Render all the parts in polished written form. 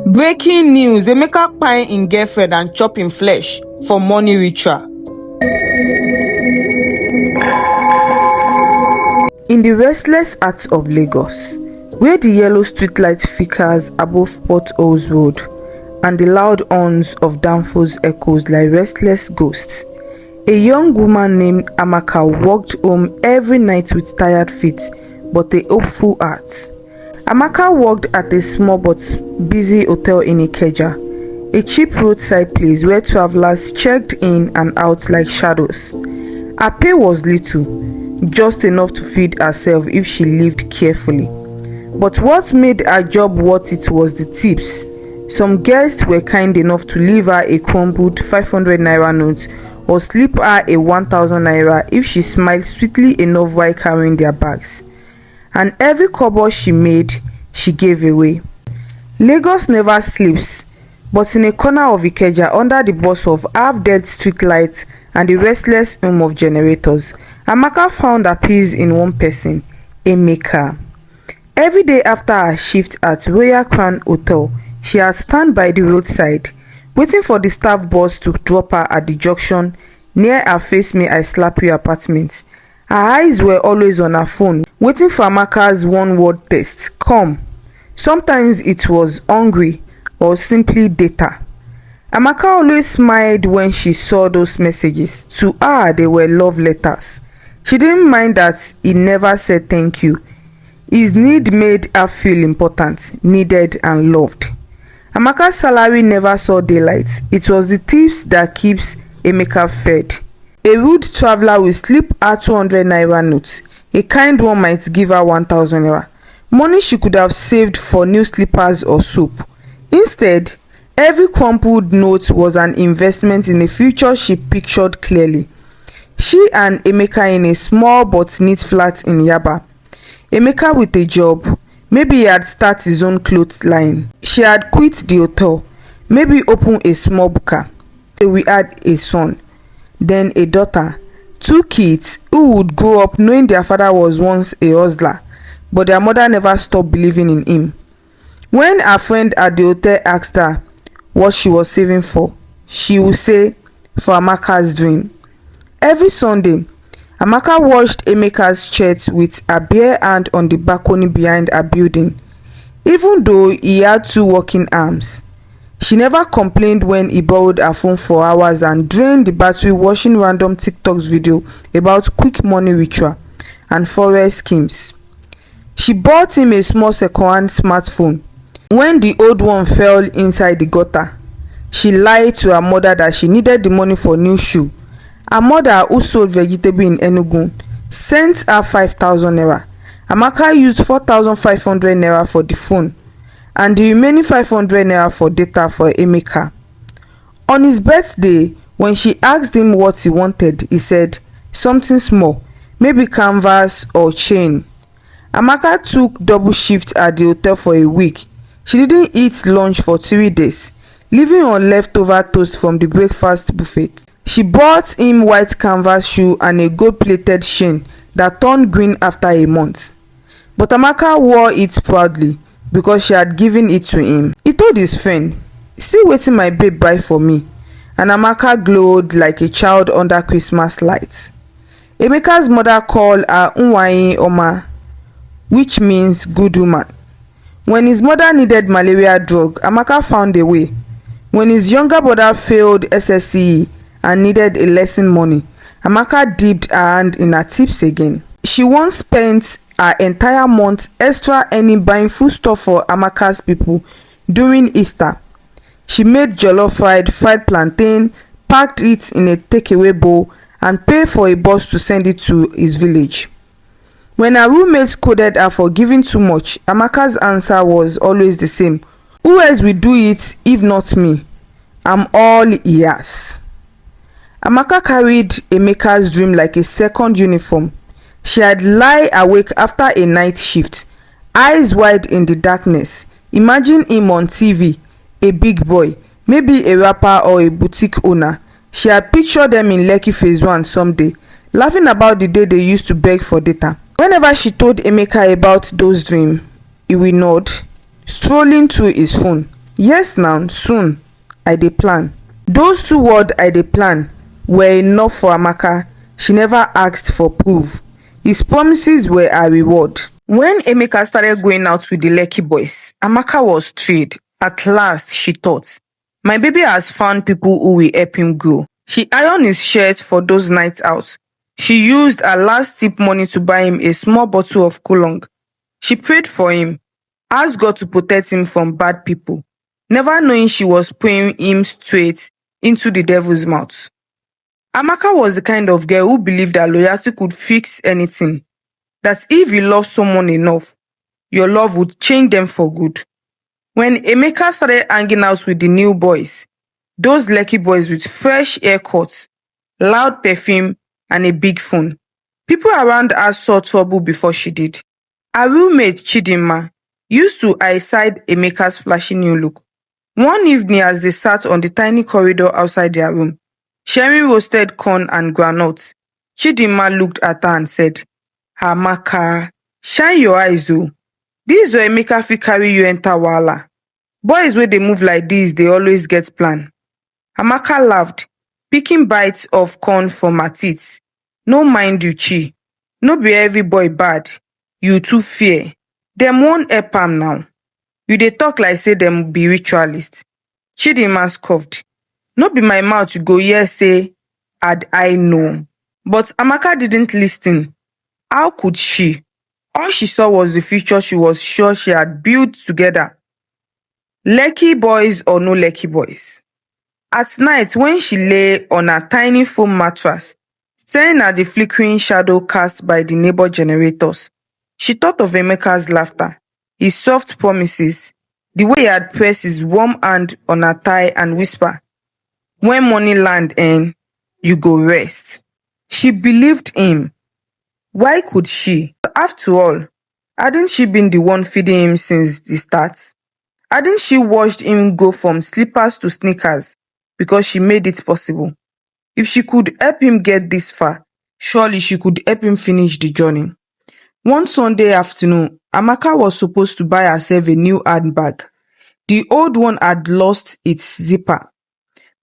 Breaking news: Emeka kpai im girlfriend and chop im flesh for money ritual. In the restless heart of Lagos, where the yellow streetlight flickers above potholes road and the loud horns of downfalls echoes like restless ghosts, a young woman named Amaka walked home every night with tired feet but a hopeful heart. Amaka worked at a small but busy hotel in Ikeja, a cheap roadside place where travelers checked in and out like shadows. Her pay was little, just enough to feed herself if she lived carefully. But what made her job worth it was the tips. Some guests were kind enough to leave her a crumbled 500 naira note or slip her a 1000 naira if she smiled sweetly enough while carrying their bags. And every kobo she made, she gave away. Lagos never sleeps, but in a corner of Ikeja, under the boss of half-dead streetlights and the restless hum of generators, Amaka found her peace in one person, Emeka. Every day after her shift at Royal Crown Hotel, she had stand by the roadside, waiting for the staff boss to drop her at the junction near her Face Me I Slap You apartment. Her eyes were always on her phone, waiting for Amaka's one-word text, come. Sometimes it was hungry or simply data. Amaka always smiled when she saw those messages. To her, they were love letters. She didn't mind that he never said thank you. His need made her feel important, needed and loved. Amaka's salary never saw daylight. It was the tips that keeps Emeka fed. A rude traveler will slip her 200 naira notes. A kind one might give her 1000 naira. Money she could have saved for new slippers or soap. Instead, every crumpled note was an investment in a future she pictured clearly. She and Emeka in a small but neat flat in Yaba. Emeka with a job. Maybe he had started his own clothes line. She had quit the hotel. Maybe opened a small buka. We had a son, then a daughter, 2 kids who would grow up knowing their father was once a hustler, but their mother never stopped believing in him. When her friend at the hotel asked her what she was saving for, she would say, for Amaka's dream. Every Sunday, Amaka washed Emeka's shirt with her bare hand on the balcony behind her building. Even though he had 2 working arms, she never complained when he borrowed her phone for hours and drained the battery watching random TikTok's video about quick money ritual and forex schemes. She bought him a small second-hand smartphone. When the old one fell inside the gutter, she lied to her mother that she needed the money for new shoe. Her mother, who sold vegetable in Enugu, sent her 5000 naira. Amaka used 4500 naira for the phone and the remaining 500 naira for data for Emeka. On his birthday, when she asked him what he wanted, he said something small, maybe canvas or chain. Amaka took double shift at the hotel for a week. She didn't eat lunch for 3 days, living on leftover toast from the breakfast buffet. She bought him white canvas shoe and a gold-plated chain that turned green after a month. But Amaka wore it proudly because she had given it to him. He told his friend, see wetin my babe buy for me. And Amaka glowed like a child under Christmas lights. Emeka's mother called her Nwanyi Oma, which means good woman. When his mother needed malaria drug, Amaka found a way. When his younger brother failed SSCE and needed a lesson money, Amaka dipped her hand in her tips again. She once spent her entire month extra earning buying foodstuff for Amaka's people during Easter. She made jollof fried plantain, packed it in a takeaway bowl, and paid for a bus to send it to his village. When her roommates scolded her for giving too much, Amaka's answer was always the same. Who else will do it if not me? I'm all ears. Amaka carried Emeka's dream like a second uniform. She had lie awake after a night shift, eyes wide in the darkness. Imagine him on TV, a big boy, maybe a rapper or a boutique owner. She had pictured them in Lekki Phase 1 someday, laughing about the day they used to beg for data. Whenever she told Emeka about those dreams, he would nod, strolling through his phone. Yes now, soon. I dey plan. Those 2 words I dey plan were enough for Amaka. She never asked for proof. His promises were her reward. When Emeka started going out with the Lekki boys, Amaka was thrilled. At last, she thought, my baby has found people who will help him grow. She ironed his shirt for those nights out. She used her last tip money to buy him a small bottle of cologne. She prayed for him, asked God to protect him from bad people, never knowing she was praying him straight into the devil's mouth. Amaka was the kind of girl who believed that loyalty could fix anything, that if you love someone enough, your love would change them for good. When Emeka started hanging out with the new boys, those Lekki boys with fresh haircuts, loud perfume, and a big phone, people around her saw trouble before she did. Her roommate Chidinma used to eyeside Emeka's flashy new look. One evening as they sat on the tiny corridor outside their room, sharing roasted corn and groundnuts, Chidinma looked at her and said, Amaka, shine your eyes oh. This your Emeka fit carry you enter wahala. Boys wey dey move like this, they always get plan. Amaka laughed, picking bites of corn from her teeth. No mind you, Chi. No be every boy bad. You too fear. Dem wan help am now. You dey talk like say dem be ritualist. Chidinma scoffed. No be my mouth you go hear say, had I known. But Amaka didn't listen. How could she? All she saw was the future she was sure she had built together. Lekki boys or no Lekki boys. At night, when she lay on a tiny foam mattress, staring at the flickering shadow cast by the neighbor generators, she thought of Emeka's laughter, his soft promises, the way he had pressed his warm hand on her thigh and whisper, when money land you go rest. She believed him. Why could she? After all, hadn't she been the one feeding him since the start? Hadn't she watched him go from slippers to sneakers because she made it possible? If she could help him get this far, surely she could help him finish the journey. One Sunday afternoon, Amaka was supposed to buy herself a new handbag. The old one had lost its zipper.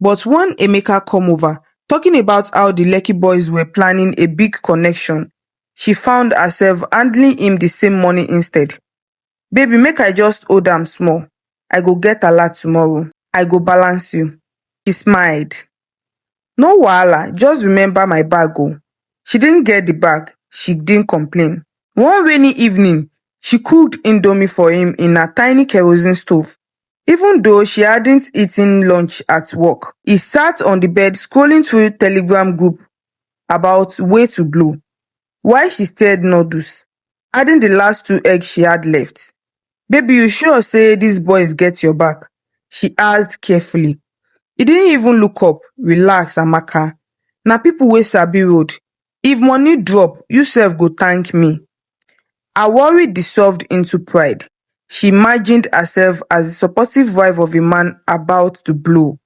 But when Emeka came over, talking about how the Lekki boys were planning a big connection, she found herself handling him the same money instead. Baby, make I just hold am small. I go get a lot tomorrow. I go balance you. She smiled. No wahala, just remember my bag oh. She didn't get the bag. She didn't complain. One rainy evening, she cooked indomie for him in a tiny kerosene stove. Even though she hadn't eaten lunch at work, he sat on the bed scrolling through Telegram group about way to blow, while she stirred noodles, adding the last 2 eggs she had left. Baby, you sure say these boys get your back? She asked carefully. He didn't even look up. Relax, Amaka. Na people wey sabi road. If money drop, you sef go thank me. Her worry dissolved into pride. She imagined herself as the supportive wife of a man about to blow.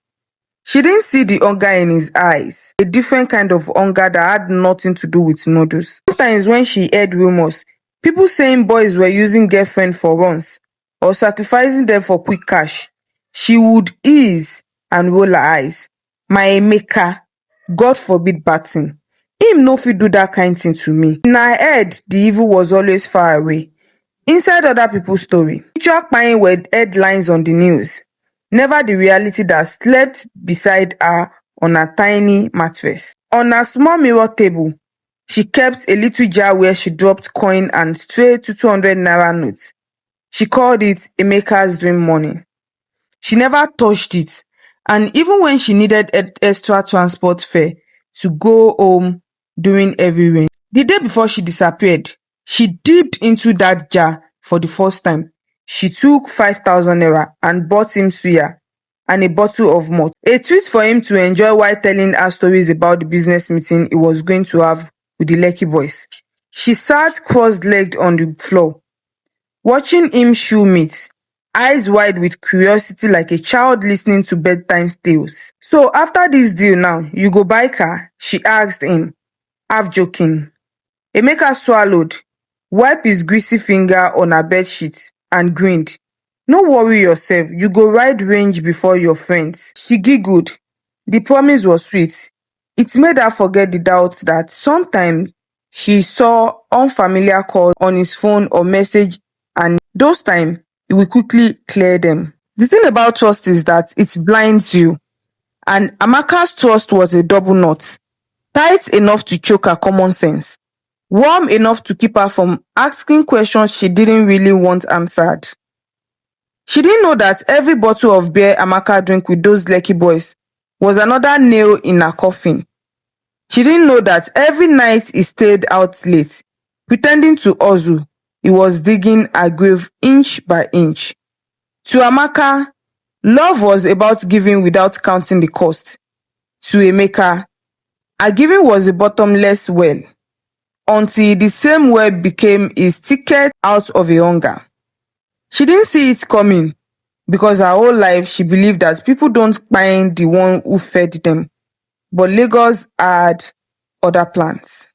She didn't see the hunger in his eyes, a different kind of hunger that had nothing to do with noodles. Sometimes when she heard rumors, people saying boys were using girlfriend for runs or sacrificing them for quick cash, she would ease and roll her eyes. My Emeka, God forbid bad thing. Him no fit do that kind thing to me. In her head, the evil was always far away. Inside other people's story, picture pine were headlines on the news, never the reality that slept beside her on a tiny mattress. On her small mirror table, she kept a little jar where she dropped coin and stray 200 naira notes. She called it Emeka's dream money. She never touched it, and even when she needed extra transport fare to go home during heavy rain, the day before she disappeared, she dipped into that jar for the first time. She took 5,000 naira and bought him suya and a bottle of malt, a treat for him to enjoy while telling her stories about the business meeting he was going to have with the Lekki boys. She sat cross-legged on the floor, watching him chew meat, eyes wide with curiosity like a child listening to bedtime tales. So after this deal now, you go buy car? She asked him, half joking. Emeka swallowed, wiped his greasy finger on her bedsheet, and grinned. No worry yourself, you go ride range before your friends. She giggled. The promise was sweet. It made her forget the doubt that sometimes she saw unfamiliar calls on his phone or message, and those times he will quickly clear them. The thing about trust is that it blinds you, and Amaka's trust was a double knot, tight enough to choke her common sense, warm enough to keep her from asking questions she didn't really want answered. She didn't know that every bottle of beer Amaka drank with those Lekki boys was another nail in her coffin. She didn't know that every night he stayed out late, pretending to hustle, he was digging her grave inch by inch. To Amaka, love was about giving without counting the cost. To Emeka, her giving was a bottomless well, until the same well became his ticket out of a hunger. She didn't see it coming, because her whole life she believed that people don't find the one who fed them. But Lagos had other plans.